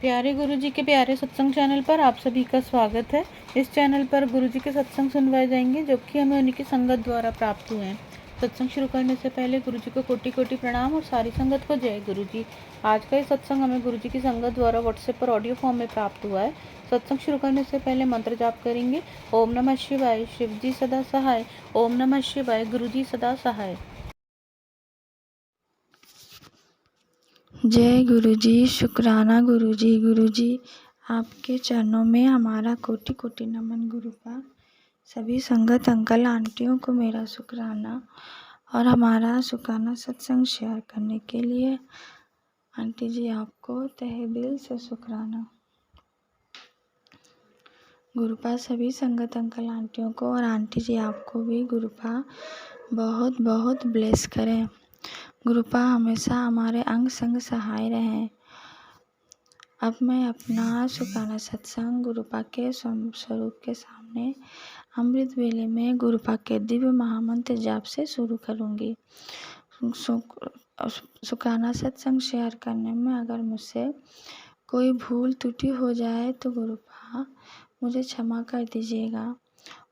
प्यारे गुरुजी के प्यारे सत्संग चैनल पर आप सभी का स्वागत है। इस चैनल पर गुरुजी के सत्संग सुनवाए जाएंगे जो कि हमें उन्हीं की संगत द्वारा प्राप्त हुए हैं। सत्संग शुरू करने से पहले गुरुजी को कोटि कोटि प्रणाम और सारी संगत को जय गुरुजी। आज का ये सत्संग हमें गुरुजी की संगत द्वारा व्हाट्सएप पर ऑडियो फॉर्म में प्राप्त हुआ है। सत्संग शुरू करने से पहले मंत्र जाप करेंगे। ओम नमः शिवाय, शिव जी सदा सहाय। ओम नमः शिवाय, गुरुजी सदा सहाय। जय गुरुजी, शुक्राना गुरुजी। गुरुजी आपके चरणों में हमारा कोटि कोटि नमन। गुरुपा सभी संगत अंकल आंटियों को मेरा शुक्राना और हमारा शुक्राना सत्संग शेयर करने के लिए आंटी जी आपको तहे दिल से शुक्राना। गुरुपा सभी संगत अंकल आंटियों को और आंटी जी आपको भी गुरुपा बहुत बहुत ब्लेस करें। गुरुपा हमेशा हमारे अंग संग सहाय रहें। अब मैं अपना शुक्राना सत्संग गुरुपा के स्वरूप के सामने अमृत वेले में गुरुपा के दिव्य महामंत्र जाप से शुरू करूंगी। शुक्राना सत्संग शेयर करने में अगर मुझसे कोई भूल त्रुटि हो जाए तो गुरुपा मुझे क्षमा कर दीजिएगा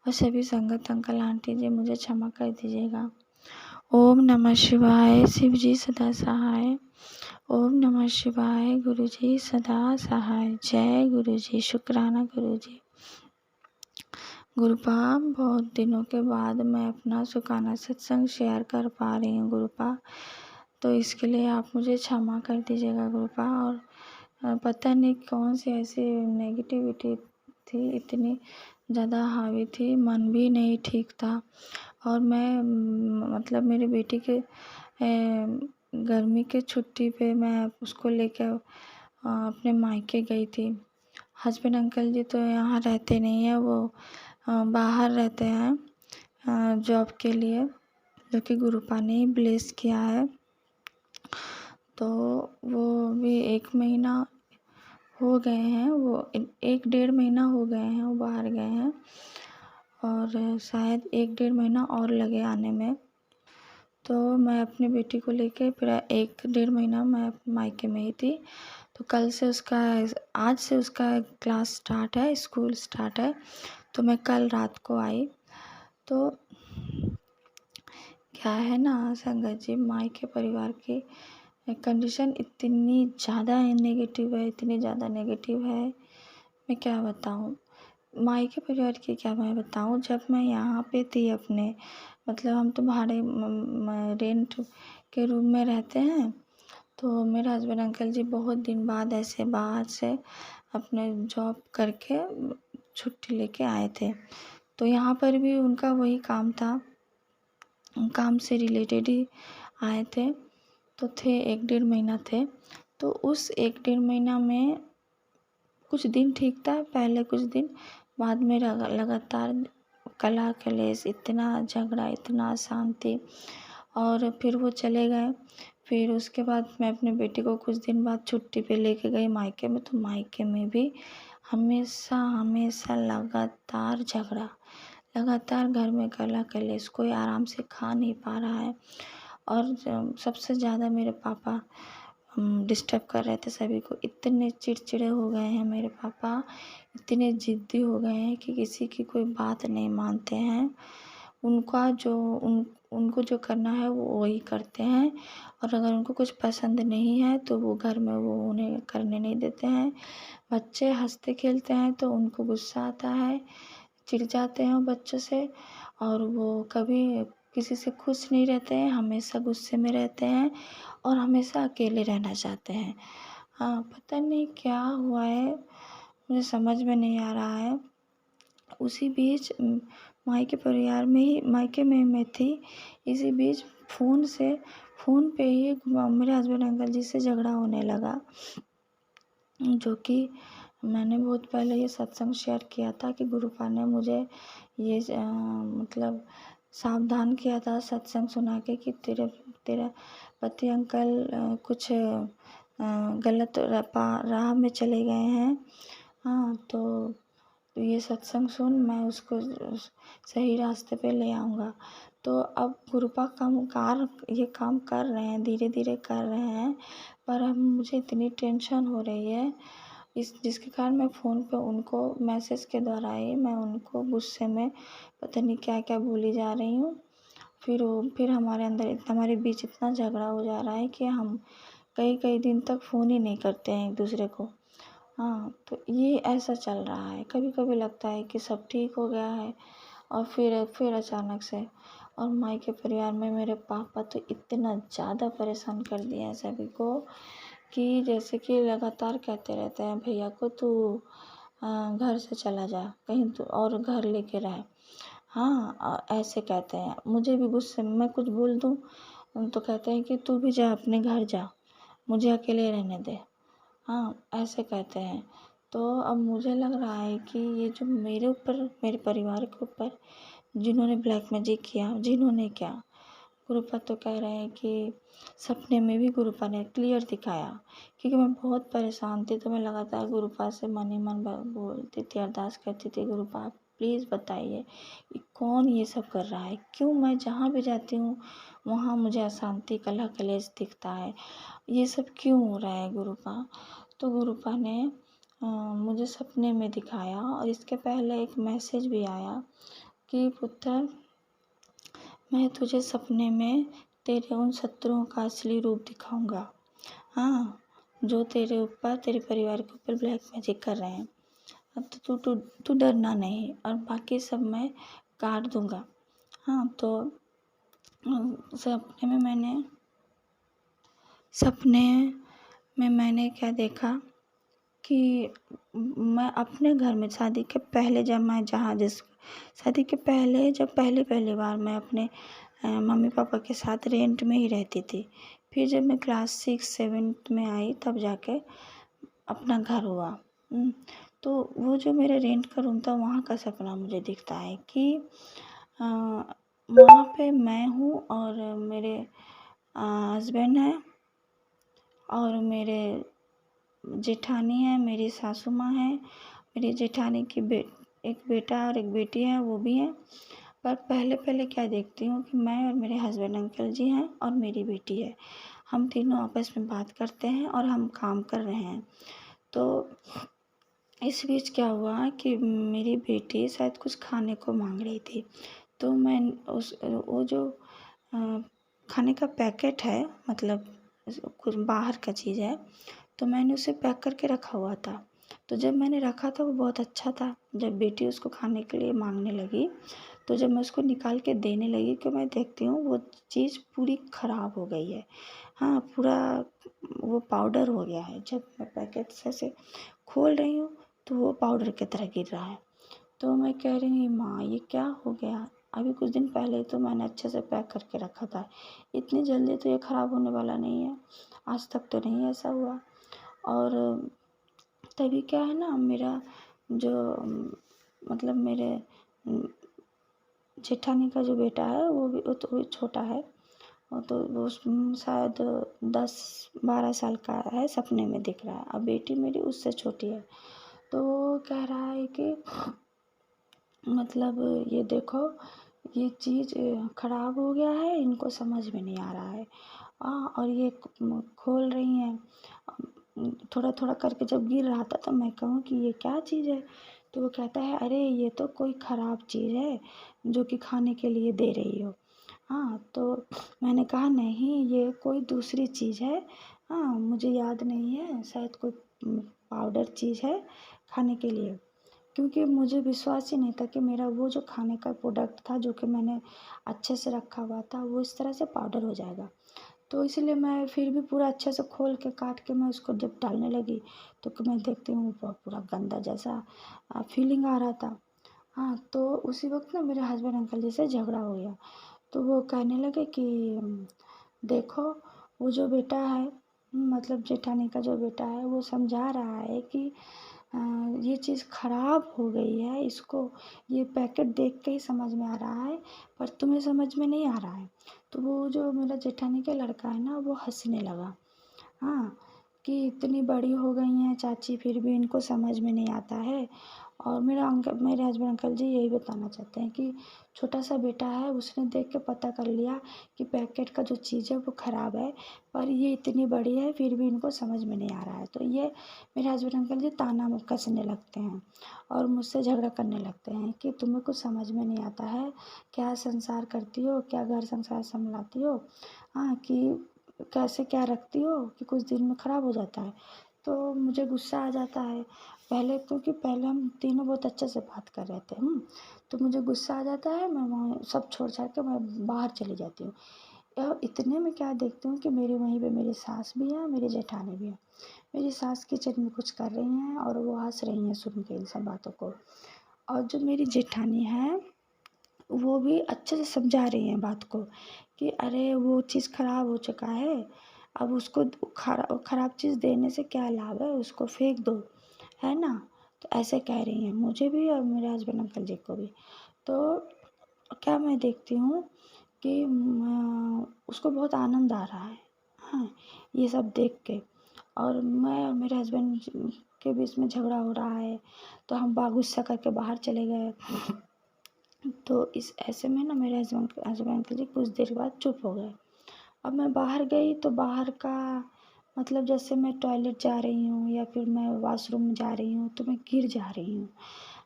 और सभी संगत अंकल आंटी जी मुझे क्षमा कर दीजिएगा। ओम नमः शिवाय, शिव जी सदा सहाय। ओम नमः शिवाय, गुरुजी सदा सहाय। जय गुरुजी, शुक्राना गुरुजी। गुरुपा बहुत दिनों के बाद मैं अपना शुक्राना सत्संग शेयर कर पा रही हूँ गुरुपा, तो इसके लिए आप मुझे क्षमा कर दीजिएगा गुरुपा। और पता नहीं कौन सी ऐसी नेगेटिविटी थी, इतनी ज़्यादा हावी थी, मन भी नहीं ठीक था। और मैं मतलब मेरी बेटी के गर्मी के छुट्टी पे मैं उसको लेकर अपने मायके गई थी। हस्बैंड अंकल जी तो यहाँ रहते नहीं है, वो बाहर रहते हैं जॉब के लिए, जो कि गुरुपा ने ही ब्लेस किया है। तो वो भी 1 महीना हो गए हैं, वो 1-1.5 महीना हो गए हैं वो बाहर गए हैं और शायद 1-1.5 महीना और लगे आने में। तो मैं अपनी बेटी को लेके फिर 1-1.5 महीना मैं मायके में ही थी। तो आज से उसका क्लास स्टार्ट है, स्कूल स्टार्ट है, तो मैं कल रात को आई। तो क्या है ना संगत जी, मायके परिवार की कंडीशन इतनी ज़्यादा नेगेटिव है, इतनी ज़्यादा नेगेटिव है, मैं क्या बताऊँ। मायके परिवार की क्या मैं बताऊँ। जब मैं यहाँ पे थी अपने, मतलब हम तो भाड़े रेंट के रूम में रहते हैं, तो मेरे हस्बैंड अंकल जी बहुत दिन बाद ऐसे बाहर से अपने जॉब करके छुट्टी लेके आए थे। तो यहाँ पर भी उनका वही काम था, काम से रिलेटेड ही आए थे। तो थे 1-1.5 महीना थे। तो उस 1-1.5 महीना में कुछ दिन ठीक था, पहले कुछ दिन, बाद में लगातार कलह कलेश, इतना झगड़ा, इतना अशांति। और फिर वो चले गए। फिर उसके बाद मैं अपने बेटी को कुछ दिन बाद छुट्टी पे लेके गई मायके में, तो मायके में भी हमेशा लगातार झगड़ा, लगातार घर में कलह कलेश, कोई आराम से खा नहीं पा रहा है। और सबसे ज़्यादा मेरे पापा डिस्टर्ब कर रहे थे सभी को। इतने चिड़चिड़े हो गए हैं मेरे पापा, इतने ज़िद्दी हो गए हैं कि किसी की कोई बात नहीं मानते हैं। उनको जो करना है वो वही करते हैं, और अगर उनको कुछ पसंद नहीं है तो वो घर में वो उन्हें करने नहीं देते हैं। बच्चे हंसते खेलते हैं तो उनको गुस्सा आता है, चिढ़ जाते हैं वो बच्चों से, और वो कभी किसी से खुश नहीं रहते हैं, हमेशा गुस्से में रहते हैं और हमेशा अकेले रहना चाहते हैं। हाँ, पता नहीं क्या हुआ है, मुझे समझ में नहीं आ रहा है। उसी बीच मायके में मैं थी, इसी बीच फ़ोन पे ही मेरे हस्बैंड अंकल जी से झगड़ा होने लगा, जो कि मैंने बहुत पहले ये सत्संग शेयर किया था कि गुरुपा ने मुझे ये मतलब सावधान किया था सत्संग सुना के कि तेरा पति अंकल कुछ गलत राह में चले गए हैं। हाँ, तो ये सत्संग सुन, मैं उसको सही रास्ते पे ले आऊँगा। तो अब गुरुपा ये काम कर रहे हैं, धीरे धीरे कर रहे हैं, पर अब मुझे इतनी टेंशन हो रही है जिसके कारण मैं फ़ोन पे उनको मैसेज के द्वारा ही मैं उनको गुस्से में पता नहीं क्या-क्या बोली जा रही हूँ। फिर हमारे बीच इतना झगड़ा हो जा रहा है कि हम कई-कई दिन तक फ़ोन ही नहीं करते हैं एक-दूसरे को। हाँ, तो ये ऐसा चल रहा है। कभी-कभी लगता है कि सब ठीक हो गया है और फिर अचानक से और मायके परिवार में मेरे पापा तो इतना ज़्यादा परेशान कर दिए हैं सभी को कि जैसे कि लगातार कहते रहते हैं भैया को तू घर से चला जा, कहीं तो और घर लेके रह। हाँ, ऐसे कहते हैं। मुझे भी गुस्से में मैं कुछ बोल दूँ तो कहते हैं कि तू भी जा अपने घर जा, मुझे अकेले रहने दे। हाँ, ऐसे कहते हैं। तो अब मुझे लग रहा है कि ये जो मेरे ऊपर मेरे परिवार के ऊपर जिन्होंने ब्लैक मैजिक किया, जिन्होंने क्या, गुरुपा तो कह रहे हैं कि सपने में भी गुरुपा ने क्लियर दिखाया क्योंकि मैं बहुत परेशान थी तो मैं लगातार गुरुपा से मन ही मन बोलती थी, अरदास करती थी, गुरुपा प्लीज़ बताइए कि कौन ये सब कर रहा है, क्यों मैं जहाँ भी जाती हूँ वहाँ मुझे अशांति कलह कलेश दिखता है, ये सब क्यों हो रहा है गुरुपा। तो गुरुपा ने मुझे सपने में दिखाया और इसके पहले एक मैसेज भी आया कि पुत्र मैं तुझे सपने में तेरे उन शत्रुओं का असली रूप दिखाऊंगा। हाँ, जो तेरे ऊपर तेरे परिवार के ऊपर ब्लैक मैजिक कर रहे हैं। अब तो तू डरना नहीं और बाकी सब मैं काट दूंगा। हाँ, तो सपने में मैंने क्या देखा कि मैं अपने घर में शादी के पहले शादी के पहले जब पहली बार मैं अपने मम्मी पापा के साथ रेंट में ही रहती थी। फिर जब मैं क्लास 6-7 में आई तब जाके अपना घर हुआ। तो वो जो मेरे रेंट का रूम था वहाँ का सपना मुझे दिखता है कि वहाँ पे मैं हूँ और मेरे हस्बैंड हैं और मेरे जेठानी है, मेरी सासू माँ है, मेरी जेठानी की एक बेटा और एक बेटी है, वो भी हैं। पर पहले क्या देखती हूँ कि मैं और मेरे हस्बैंड अंकल जी हैं और मेरी बेटी है। हम तीनों आपस में बात करते हैं और हम काम कर रहे हैं। तो इस बीच क्या हुआ कि मेरी बेटी शायद कुछ खाने को मांग रही थी। तो मैं वो जो खाने का पैकेट है, मतलब कुछ बाहर का चीज़ है, तो मैंने उसे पैक करके रखा हुआ था। तो जब मैंने रखा था वो बहुत अच्छा था। जब बेटी उसको खाने के लिए मांगने लगी तो जब मैं उसको निकाल के देने लगी कि मैं देखती हूँ वो चीज़ पूरी ख़राब हो गई है। हाँ, पूरा वो पाउडर हो गया है। जब मैं पैकेट से खोल रही हूँ तो वो पाउडर की तरह गिर रहा है। तो मैं कह रही हूँ माँ ये क्या हो गया, अभी कुछ दिन पहले तो मैंने अच्छे से पैक करके रखा था, इतनी जल्दी तो ये ख़राब होने वाला नहीं है, आज तक तो नहीं ऐसा हुआ। और तभी क्या है ना, मेरा जो मतलब मेरे जेठानी का जो बेटा है वो तो छोटा है, वो शायद 10-12 साल का है, सपने में दिख रहा है। अब बेटी मेरी उससे छोटी है। तो वो कह रहा है कि मतलब ये देखो ये चीज़ ख़राब हो गया है, इनको समझ में नहीं आ रहा है। और ये खोल रही हैं थोड़ा थोड़ा करके। जब गिर रहा था तो मैं कहूँ कि ये क्या चीज़ है, तो वो कहता है अरे ये तो कोई ख़राब चीज़ है जो कि खाने के लिए दे रही हो। हाँ, तो मैंने कहा नहीं ये कोई दूसरी चीज़ है। हाँ, मुझे याद नहीं है, शायद कोई पाउडर चीज़ है खाने के लिए। क्योंकि मुझे विश्वास ही नहीं था कि मेरा वो जो खाने का प्रोडक्ट था जो कि मैंने अच्छे से रखा हुआ था वो इस तरह से पाउडर हो जाएगा। तो इसीलिए मैं फिर भी पूरा अच्छे से खोल के काट के मैं उसको जब डालने लगी तो मैं देखती हूँ पूरा गंदा जैसा फीलिंग आ रहा था। हाँ, तो उसी वक्त ना मेरे हस्बैंड अंकल जी से झगड़ा हो गया। तो वो कहने लगे कि देखो वो जो बेटा है, मतलब जेठानी का जो बेटा है वो समझा रहा है कि ये चीज़ ख़राब हो गई है, इसको ये पैकेट देख के ही समझ में आ रहा है पर तुम्हें समझ में नहीं आ रहा है। तो वो जो मेरा जेठानी का लड़का है ना वो हंसने लगा। हाँ, कि इतनी बड़ी हो गई हैं चाची फिर भी इनको समझ में नहीं आता है। और मेरे हस्बैंड अंकल जी यही बताना चाहते हैं कि छोटा सा बेटा है, उसने देख के पता कर लिया कि पैकेट का जो चीज़ है वो ख़राब है, पर ये इतनी बड़ी है फिर भी इनको समझ में नहीं आ रहा है। तो ये मेरे हस्बैंड अंकल जी ताना कसने लगते हैं और मुझसे झगड़ा करने लगते हैं कि तुम्हें कुछ समझ में नहीं आता है, क्या संसार करती हो, क्या घर संसार संभालती हो, हाँ, कि कैसे क्या रखती हो कि कुछ दिन में ख़राब हो जाता है। तो मुझे गुस्सा आ जाता है। क्योंकि पहले हम तीनों बहुत अच्छे से बात कर रहे थे, तो मुझे गुस्सा आ जाता है, मैं वहाँ सब छोड़-छाड़ के मैं बाहर चली जाती हूँ। इतने में क्या देखती हूँ कि मेरे वहीं पे मेरी सास भी है, मेरी जेठानी भी है। मेरी सास किचन में कुछ कर रही हैं और वो हँस रही हैं सुन के इन सब बातों को। और जो मेरी जेठानी है, वो भी अच्छे से समझा रही हैं बात को कि अरे वो चीज़ ख़राब हो चुका है, अब उसको ख़राब चीज़ देने से क्या लाभ है, उसको फेंक दो, है ना? तो ऐसे कह रही हैं मुझे भी और मेरे हस्बैंड अंकल जी को भी। तो क्या मैं देखती हूँ कि उसको बहुत आनंद आ रहा है, हाँ, ये सब देख के। और मैं और मेरे हस्बैंड के बीच में झगड़ा हो रहा है, तो हम गुस्सा करके बाहर चले गए। तो इस ऐसे में ना मेरे हस्बैंड अंकल जी कुछ देर बाद चुप हो गए। अब मैं बाहर गई तो बाहर का मतलब जैसे मैं टॉयलेट जा रही हूँ या फिर मैं वॉशरूम जा रही हूँ तो मैं गिर जा रही हूँ।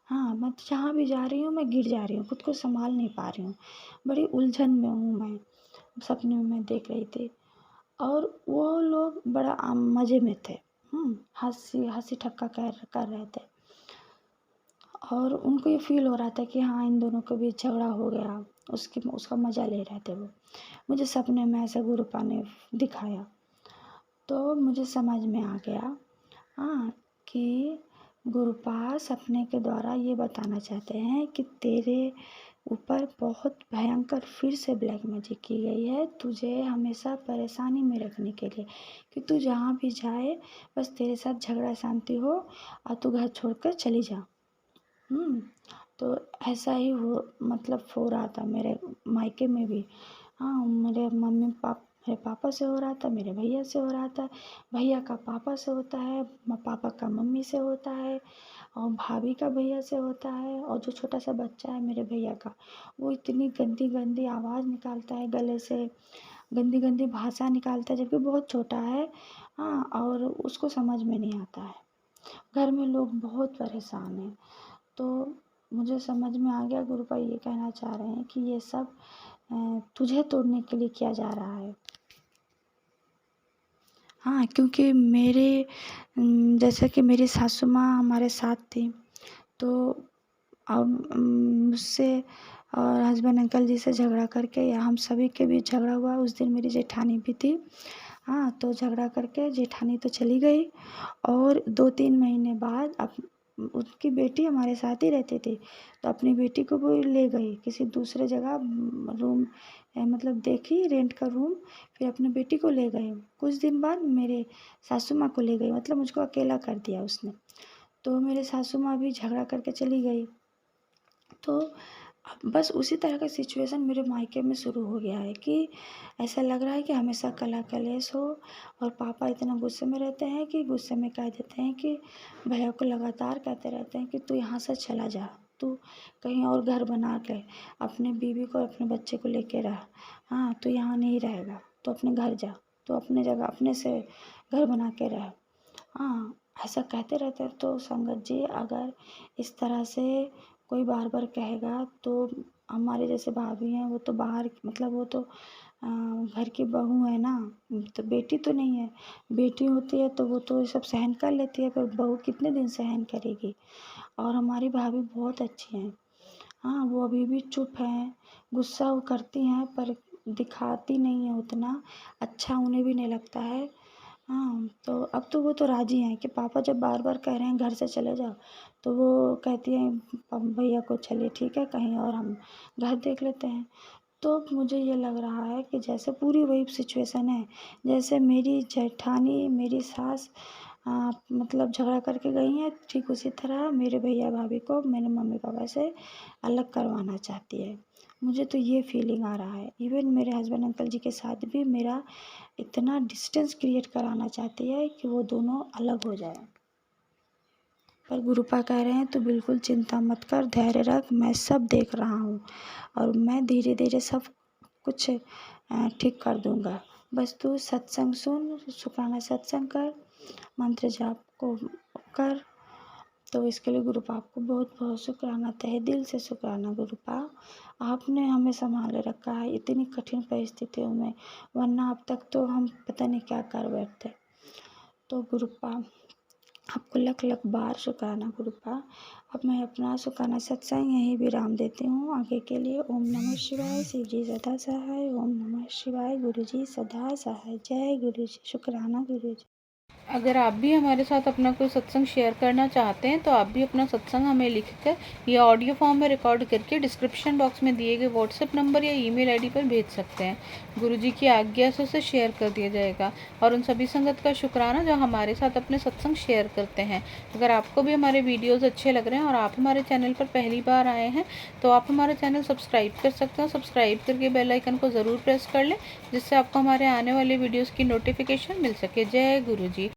हाँ, मैं जहाँ भी जा रही हूँ मैं गिर जा रही हूँ, खुद को सँभाल नहीं पा रही हूँ। बड़ी उलझन में हूँ मैं, सपने में मैं देख रही थी। और वो लोग बड़ा मज़े में थे, हँसी ठक्का कर रहे थे। और उनको ये फ़ील हो रहा था कि हाँ, इन दोनों के बीच झगड़ा हो गया, उसका मज़ा ले रहे थे वो। मुझे सपने में ऐसा गुरुपा ने दिखाया, तो मुझे समझ में आ गया, हाँ, कि गुरुपा सपने के द्वारा ये बताना चाहते हैं कि तेरे ऊपर बहुत भयंकर फिर से ब्लैक मैजिक की गई है, तुझे हमेशा परेशानी में रखने के लिए, कि तू जहाँ भी जाए बस तेरे साथ झगड़ा शांति हो और तू घर छोड़कर चली जा। तो ऐसा ही मतलब हो रहा था मेरे मायके में भी। हाँ, मेरे पापा से हो रहा था, मेरे भैया से हो रहा था, भैया का पापा से होता है, पापा का मम्मी से होता है और भाभी का भैया से होता है और जो छोटा सा बच्चा है मेरे भैया का, वो इतनी गंदी गंदी आवाज़ निकालता है गले से, गंदी गंदी भाषा निकालता है जबकि बहुत छोटा है। हाँ, और उसको समझ में नहीं आता है। घर में लोग बहुत परेशान हैं। तो मुझे समझ में आ गया गुरुपा ये कहना चाह रहे हैं कि ये सब तुझे तोड़ने के लिए किया जा रहा है। हाँ, क्योंकि जैसे कि मेरी सासू माँ हमारे साथ थी, तो अब मुझसे और हस्बैंड अंकल जी से झगड़ा करके या हम सभी के बीच झगड़ा हुआ। उस दिन मेरी जेठानी भी थी। हाँ, तो झगड़ा करके जेठानी तो चली गई और 2-3 महीने बाद उसकी बेटी हमारे साथ ही रहती थी, तो अपनी बेटी को वो ले गई किसी दूसरे जगह रूम, मतलब देखी रेंट का रूम, फिर अपनी बेटी को ले गई। कुछ दिन बाद मेरे सासू माँ को ले गई, मतलब मुझको अकेला कर दिया उसने। तो मेरे सासू माँ भी झगड़ा करके चली गई। तो अब बस उसी तरह का सिचुएशन मेरे मायके में शुरू हो गया है कि ऐसा लग रहा है कि हमेशा कलह कलेश हो और पापा इतना गुस्से में रहते हैं कि गुस्से में कह देते हैं कि भैया को लगातार कहते रहते हैं कि तू यहाँ से चला जा, तू कहीं और घर बना के अपने बीवी को अपने बच्चे को लेके रह, हाँ, तू यहाँ नहीं रहेगा, तो अपने घर जा, तो अपने जगह अपने से घर बना के रह। हाँ, ऐसा कहते रहते हैं। तो संगत जी, अगर इस तरह से कोई बार बार कहेगा तो हमारे जैसे भाभी हैं वो तो बाहर, मतलब वो तो घर की बहू है ना, तो बेटी तो नहीं है। बेटी होती है तो वो तो ये सब सहन कर लेती है, पर बहू कितने दिन सहन करेगी। और हमारी भाभी बहुत अच्छी हैं। हाँ, वो अभी भी चुप हैं, गुस्सा वो करती हैं पर दिखाती नहीं है उतना, अच्छा उन्हें भी नहीं लगता है। हाँ, तो अब तो वो तो राज़ी हैं कि पापा जब बार बार कह रहे हैं घर से चले जाओ, तो वो कहती हैं भैया को चलिए ठीक है कहीं और हम घर देख लेते हैं। तो मुझे ये लग रहा है कि जैसे पूरी वही सिचुएशन है, जैसे मेरी जेठानी मेरी सास मतलब झगड़ा करके गई हैं, ठीक उसी तरह मेरे भैया भाभी को मेरे मम्मी पापा से अलग करवाना चाहती है। मुझे तो ये फीलिंग आ रहा है। इवन मेरे हस्बैंड अंकल जी के साथ भी मेरा इतना डिस्टेंस क्रिएट कराना चाहती है कि वो दोनों अलग हो जाए। पर गुरुपा कह रहे हैं तो बिल्कुल चिंता मत कर, धैर्य रख, मैं सब देख रहा हूँ और मैं धीरे धीरे सब कुछ ठीक कर दूँगा। बस तू सत्संग सुन, शुक्राना सत्संग कर, मंत्र जाप को कर। तो इसके लिए गुरुपा आपको बहुत बहुत शुक्राना, तहे दिल से शुक्राना गुरुपा। आपने हमें संभाले रखा है इतनी कठिन परिस्थितियों में, वरना अब तक तो हम पता नहीं क्या कर बैठते। तो गुरुपा आपको लख लख बार शुक्राना गुरुपा। अब मैं अपना शुक्राना सत्संग यहीं विराम देती हूँ आगे के लिए। ओम नमः शिवाय, शिव जी सदा सहाय। ओम नमः शिवाय, गुरु जी सदा सहाय। जय गुरु जी। शुक्राना गुरु जी। अगर आप भी हमारे साथ अपना कोई सत्संग शेयर करना चाहते हैं तो आप भी अपना सत्संग हमें लिखकर या ऑडियो फॉर्म में रिकॉर्ड करके डिस्क्रिप्शन बॉक्स में दिए गए व्हाट्सएप नंबर या ईमेल आईडी पर भेज सकते हैं। गुरुजी की आज्ञा से उसे शेयर कर दिया जाएगा। और उन सभी संगत का शुक्राना जो हमारे साथ अपने सत्संग शेयर करते हैं। अगर आपको भी हमारे वीडियोज़ अच्छे लग रहे हैं और आप हमारे चैनल पर पहली बार आए हैं तो आप हमारा चैनल सब्सक्राइब कर सकते हैं। सब्सक्राइब करके बेल आइकन को ज़रूर प्रेस कर लें, जिससे आपको हमारे आने वाले वीडियोज़ की नोटिफिकेशन मिल सके। जय गुरु जी।